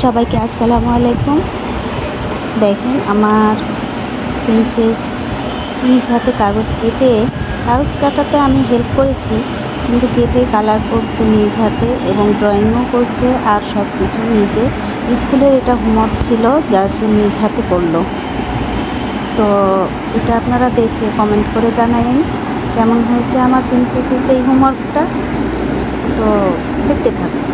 সবাইকে আসসালামু আলাইকুম। দেখেন আমার প্রিন্সেস নিজ হাতে কাগজ কাটাতে আমি হেল্প করেছি, কিন্তু কেটে কালার করছে নিজ হাতে এবং ড্রয়িংও করছে, আর সব কিছু নিজে। স্কুলের এটা হোমওয়ার্ক ছিল যা সে নিজ হাতে করলো। তো এটা আপনারা দেখে কমেন্ট করে জানাবেন কেমন হয়েছে আমার প্রিন্সেসের সেই হোমওয়ার্কটা। তো দেখতে থাকুন।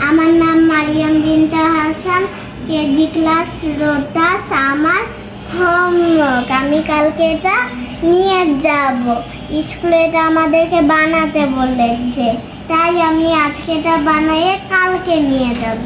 আমার নাম মারিয়াম বিনতে হাসান, কেজি ক্লাস রোটাস। আমার হোমওয়ার্ক, আমি কালকে এটা নিয়ে যাব স্কুলে। এটা আমাদেরকে বানাতে বলেছে, তাই আমি আজকে এটা বানিয়ে কালকে নিয়ে যাব।